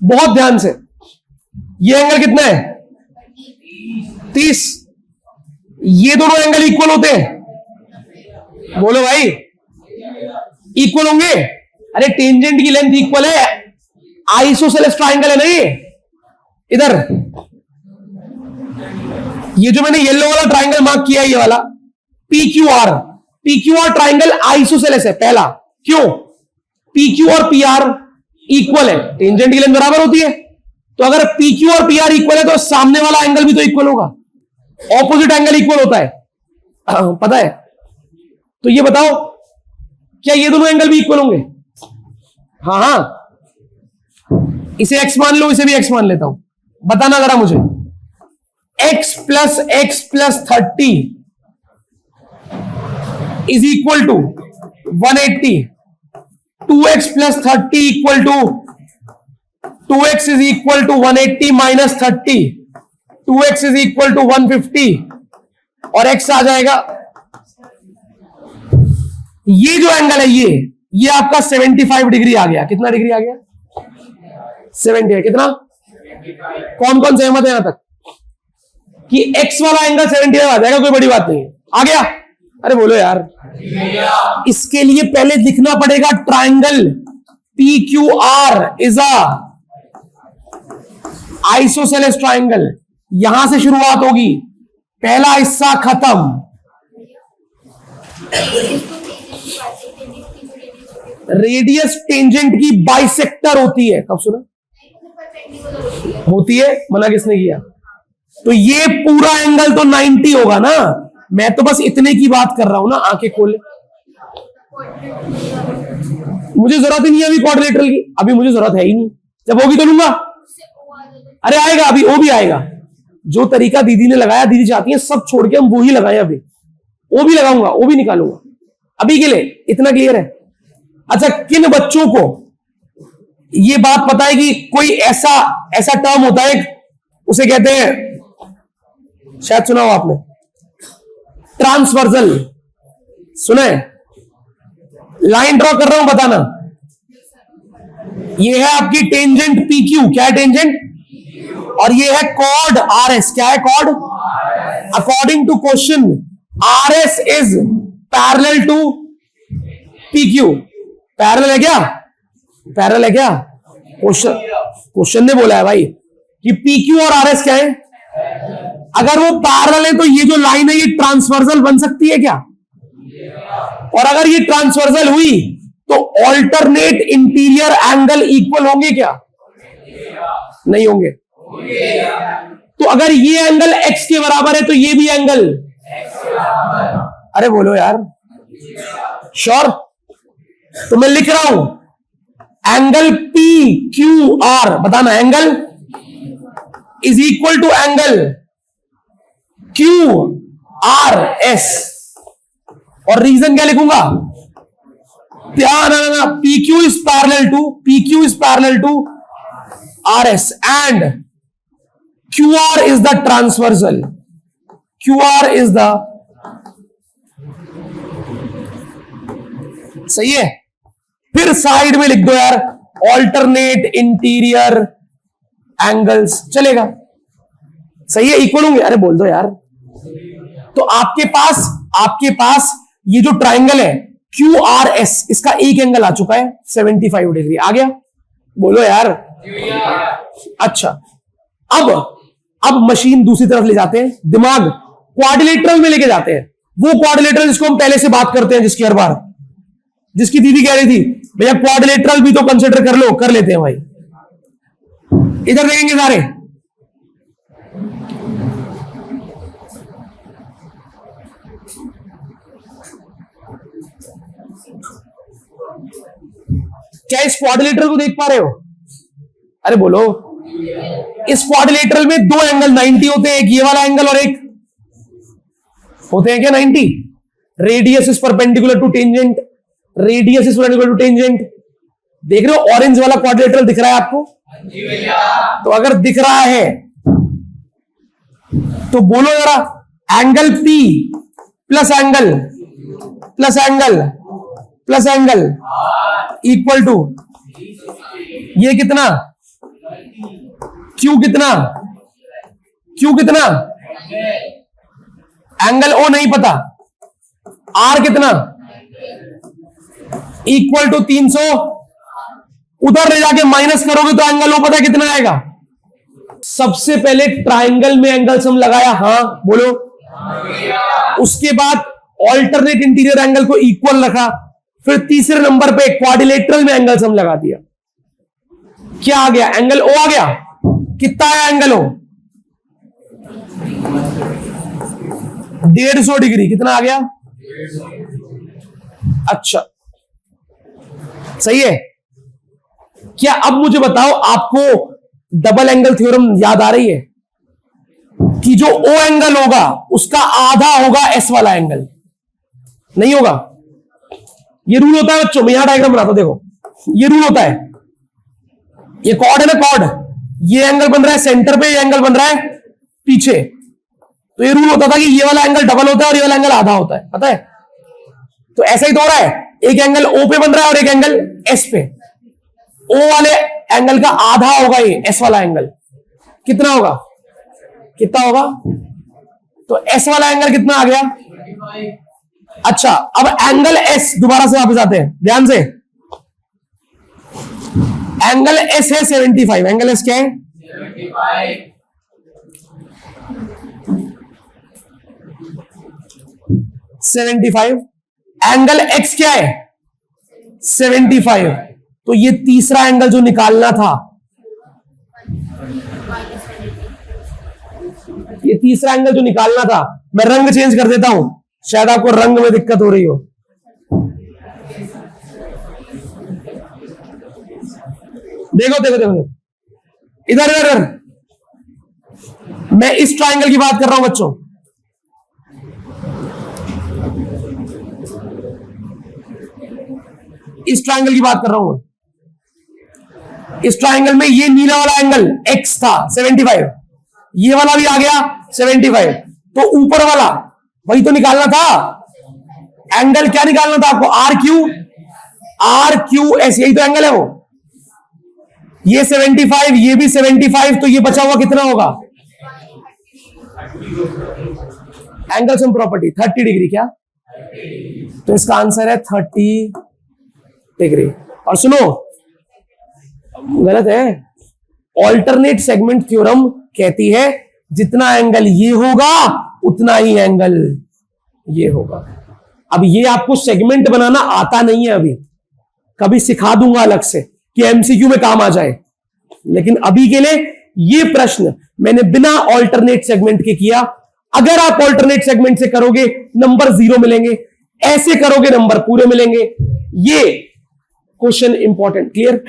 बहुत ध्यान से, ये एंगल कितना है 30। ये दोनों एंगल इक्वल होते हैं, बोलो भाई इक्वल होंगे। अरे टेंजेंट की लेंथ इक्वल है, आइसोसेलेस ट्राइंगल है ना ये। इधर ये जो मैंने येलो वाला ट्राइंगल मार्क किया है, ये वाला PQR, PQR ट्राइंगल आइसोसेलेस है पहला। क्यों? PQ और PR इक्वल है, टेंजेंट की लेंथ बराबर होती है। तो अगर PQ और PR इक्वल है तो सामने वाला एंगल भी तो इक्वल होगा, ऑपोजिट एंगल इक्वल होता है, पता है। तो ये बताओ क्या ये दोनों एंगल भी इक्वल होंगे? हाँ हाँ, इसे x मान लो, इसे भी x मान लेता हूं, बताना जरा मुझे। x plus 30 is equal to 180, 2x plus 30 equal to 2x is equal to 180 minus 30, 2x is equal to 150 और x आ जाएगा। ये जो एंगल है ये आपका 75 डिग्री आ गया। कितना डिग्री आ गया? 70 है। कितना? कौन कौन सहमत है यहां तक कि x वाला एंगल 75 आ जाएगा? कोई बड़ी बात नहीं है, आ गया। अरे बोलो यार, इसके लिए पहले लिखना पड़ेगा triangle PQR is a isosceles triangle. यहां से शुरुआत होगी, पहला हिस्सा खत्म। रेडियस टेंजेंट की बाइसेक्टर होती है। कब सुना? होती है, मना किसने किया? तो ये पूरा एंगल तो 90 होगा ना। मैं तो बस इतने की बात कर रहा हूं ना, आंखें खोले। मुझे जरूरत ही नहीं है अभी क्वाड्रिलेटरल की, अभी मुझे जरूरत है ही नहीं। जब होगी तो लूंगा। अरे आएगा, अभी वो भी आएगा। जो तरीका दीदी ने लगाया, दीदी चाहती है सब छोड़ के हम वो ही लगाएं। अभी वो भी लगाऊंगा, वो भी निकालूंगा। अभी के लिए इतना क्लियर है? अच्छा, किन बच्चों को ये बात पता है कि कोई ऐसा टर्म होता है, उसे कहते हैं, शायद सुना हो आपने, ट्रांसवर्सल। सुना है? लाइन ड्रॉ कर रहा हूं, बताना। ये है आपकी टेंजेंट PQ। क्या है टेंजेंट? और ये है कॉर्ड RS। क्या है chord? According to question RS is parallel to PQ। Parallel है क्या? पैरेलल है क्या? क्वेश्चन ने बोला है भाई कि PQ और RS क्या है। अगर वो पैरेलल है तो ये जो लाइन है ये ट्रांसवर्सल बन सकती है क्या? और अगर ये ट्रांसवर्सल हुई तो ऑल्टरनेट इंटीरियर एंगल इक्वल होंगे क्या? नहीं होंगे। तो अगर ये एंगल x के बराबर है तो ये भी एंगल, अरे बोलो यार, श्योर? तो मैं लिख रहा हूं एंगल PQR, बताना, angle is equal to angle QRS। और रीजन क्या लिखूंगा? ध्यान आना, PQ is parallel to RS and QR is the transversal. QR is the, सही है? फिर साइड में लिख दो यार ऑल्टरनेट इंटीरियर एंगल्स, चलेगा? सही है, इक्वल होंगे। अरे बोल दो यार। तो आपके पास ये जो ट्राइंगल है QRS, इसका एक एंगल आ चुका है 75 डिग्री। आ गया? बोलो यार। अच्छा, अब मशीन दूसरी तरफ ले जाते हैं, दिमाग क्वाड्रिलेटरल में लेके जाते हैं। वो क्वाड्रिलेटरल जिसको हम पहले से बात करते हैं, जिसकी हर बार, जिसकी दीदी कह रही थी भैया क्वाड्रिलेटरल भी तो कंसिडर कर लो, कर लेते हैं भाई। इधर देखेंगे सारे, क्या इस क्वाड्रिलेटरल को देख पा रहे हो? अरे बोलो। इस क्वाड्रिलेटरल में दो एंगल 90 होते हैं, एक ये वाला एंगल और एक होते हैं क्या 90? Radius is perpendicular to tangent, radius is perpendicular to tangent. देख रहे हो ऑरेंज वाला क्वाड्रिलेटरल दिख रहा है आपको? तो अगर दिख रहा है तो बोलो जरा, angle P plus angle plus angle equal to ये कितना, क्यू कितना, क्यू कितना, एंगल ओ नहीं पता, आर कितना, इक्वल टू 300, उधर ले जाके माइनस करोगे तो एंगल ओ पता कितना आएगा। सबसे पहले ट्राइंगल में एंगल सम लगाया, हाँ बोलो। उसके बाद ऑल्टरनेट इंटीरियर एंगल को इक्वल रखा, फिर तीसरे नंबर पे क्वाड्रिलेटरल में एंगल सम लगा दिया। क्या आ गया, एंगल ओ आ गया। कितना आया एंगल ओ, 150 डिग्री। कितना आ गया, अच्छा सही है। क्या अब मुझे बताओ, आपको डबल एंगल थ्योरम याद आ रही है कि जो ओ एंगल होगा उसका आधा होगा एस वाला एंगल, नहीं होगा। ये रूल होता है बच्चों, मैं यहां डायग्राम बनाता हूं, देखो ये रूल होता है। ये कॉर्ड है ना, कॉर्ड, ये एंगल बन रहा है सेंटर पे, ये एंगल बन रहा है पीछे। तो ये रूल होता था कि ये वाला एंगल डबल होता है और ये वाला एंगल आधा होता है, पता है। तो ऐसा ही तो हो रहा है, एक एंगल ओ पे बन रहा है और एक एंगल एस पे। ओ वाले एंगल का आधा होगा ये एस वाला एंगल। कितना होगा, कितना होगा, तो एस वाला एंगल कितना आ गया। अच्छा अब एंगल एस, दोबारा से वापस आते हैं ध्यान से। एंगल एस है 75, एंगल एस क्या है 75। एंगल एक्स क्या है 75। तो ये तीसरा एंगल जो निकालना था, ये तीसरा एंगल जो निकालना था, मैं रंग चेंज कर देता हूं, शायद आपको रंग में दिक्कत हो रही हो। देखो देखो देखो, इधर इधर इधर, मैं इस ट्रायंगल की बात कर रहा हूं बच्चों। इस ट्रायंगल की बात कर रहा हूं। इस ट्रायंगल में ये नीला वाला एंगल x था 75, ये वाला भी आ गया 75। तो ऊपर वाला वही तो निकालना था, एंगल क्या निकालना था आपको, आर क्यू एस, यही तो एंगल है वो। ये 75, ये भी 75, तो ये बचा हुआ कितना होगा, एंगल सम प्रॉपर्टी 30 डिग्री। क्या, तो इसका आंसर है 30 डिग्री। और सुनो, गलत है, ऑल्टरनेट सेगमेंट थ्योरम कहती है जितना एंगल ये होगा उतना ही एंगल ये होगा। अब ये आपको सेगमेंट बनाना आता नहीं है, अभी कभी सिखा दूंगा अलग से कि एमसीक्यू में काम आ जाए, लेकिन अभी के लिए ये प्रश्न मैंने बिना ऑल्टरनेट सेगमेंट के किया। अगर आप ऑल्टरनेट सेगमेंट से करोगे नंबर 0 मिलेंगे, ऐसे करोगे नंबर पूरे मिलेंगे। ये क्वेश्चन इंपॉर्टेंट, क्लियर।